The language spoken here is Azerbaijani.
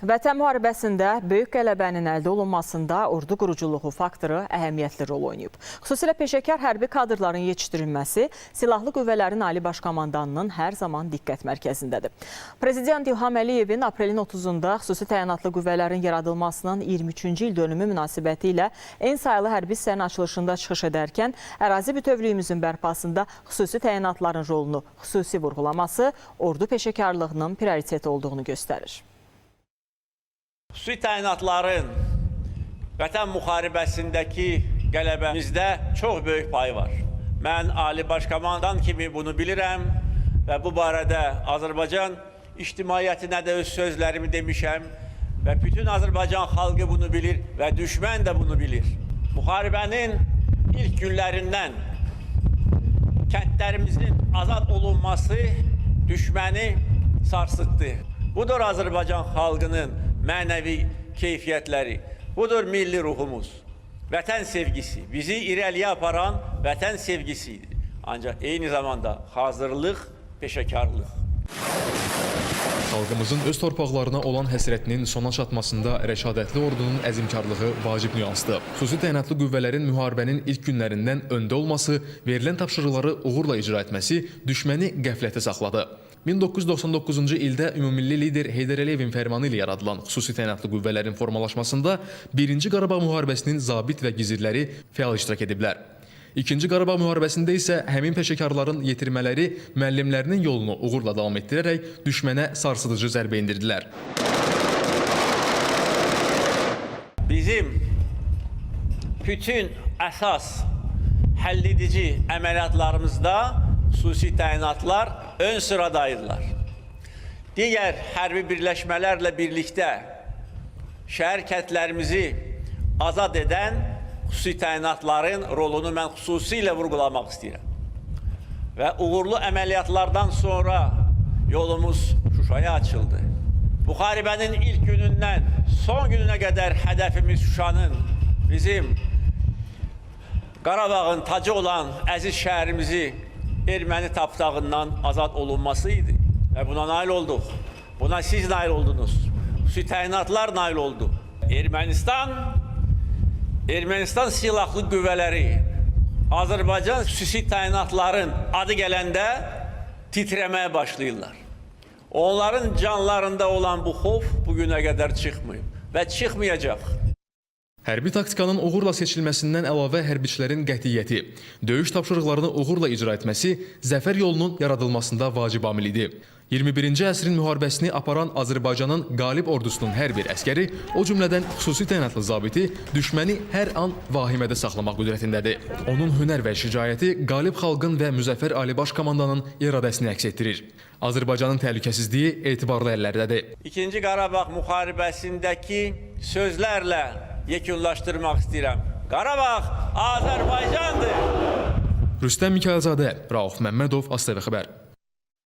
Vətən müharibəsində böyük qələbənin əldə olunmasında ordu quruculuğu faktoru əhəmiyyətli rol oynayıb. Xüsusilə peşəkar hərbi kadrların yetişdirilməsi Silahlı Qüvvələrin Ali Baş Komandanının hər zaman diqqət mərkəzindədir. Prezident İlham Əliyevin aprelin 30-da xüsusi təyinatlı qüvvələrin yaradılmasının 23-cü il dönümü münasibəti ilə en sayılı hərbi hissənin açılışında çıxış edərkən ərazi bütövlüyümüzün bərpasında xüsusi təyinatların rolunu xüsusi vurğulaması ordu peşəkarlığının prioriteti olduğunu göstərir. Xüsusi təyinatların Vətən müharibəsindəki qələbəmizdə çox böyük payı var. Mən Ali Baş Komandan kimi bunu bilirəm və bu barədə Azərbaycan ictimaiyyətinə də öz sözlərimi demişəm və bütün Azərbaycan xalqı bunu bilir və düşmən də bunu bilir. Müharibənin ilk günlərindən kəndlərimizin azad olunması düşməni sarsıtdı. Budur Azərbaycan xalqının mənəvi keyfiyyətləri, budur milli ruhumuz, vətən sevgisi, bizi irəliyə aparan vətən sevgisidir. Ancaq eyni zamanda hazırlıq, peşəkarlıq. Xalqımızın öz torpaqlarına olan həsrətinin sona çatmasında rəşadətli ordunun əzimkarlığı vacib nüansdır. Xüsusi təyinatlı qüvvələrin müharibənin ilk günlərindən öndə olması, verilən tapşırıqları uğurla icra etməsi düşməni qəflətə saxladı. 1999-cu ildə ümumilli lider Heydər Əliyevin fərmanı ilə yaradılan xüsusi təyinatlı qüvvələrin formalaşmasında 1-ci Qarabağ müharibəsinin zabit və gizirləri fəal iştirak ediblər. 2-ci Qarabağ müharibəsində isə həmin peşəkarların yetirmələri müəllimlərinin yolunu uğurla davam etdirərək düşmənə sarsıdıcı zərbə indirdilər. Bizim bütün əsas həlledici əməliyyatlarımızda xüsusi təyinatlar ön sıradaydılar. Digər hərbi birləşmələrlə birlikdə şəhər kəndlərimizi azad edən xüsusi təyinatların rolunu mən xüsusilə vurğulamaq istəyirəm. Və uğurlu əməliyyatlardan sonra yolumuz Şuşaya açıldı. Müharibənin ilk günündən son gününə qədər hədəfimiz Şuşanın, bizim Qarabağın tacı olan əziz şəhərimizi erməni tapdağından azad olunması idi. Və buna nail olduq. Buna siz nail oldunuz. Xüsusi təyinatlar nail oldu. Ermənistan silahlı qüvvələri Azərbaycan xüsusi təyinatların adı gələndə titrəməyə başlayırlar. Onların canlarında olan bu xof bugünə qədər çıxmayıb və çıxmayacaq. Hərbi taktikanın uğurla seçilməsindən əlavə hərbiçilərin qətiyyəti, döyüş tapşırıqlarını uğurla icra etməsi zəfər yolunun yaradılmasında vacib amil idi. 21-ci əsrin müharibəsini aparan Azərbaycanın qalib ordusunun hər bir əskəri, o cümlədən xüsusi təyinatlı zabiti düşməni hər an vahimədə saxlamaq qüdrətindədir. Onun hünər və şicayəti qalib xalqın və Müzəffər Ali Baş Komandanın iradəsini əks etdirir. Azərbaycanın təhlükəsizliyi etibarlı əllərdədir. 2-ci Qarabağ müharibəsindəki sözlərlə yekunlaşdırmaq istəyirəm. Qarabağ Azərbaycandır. Rüstəm Mikayılzadə, Rauf Məmmədov, ASTV Xəbər.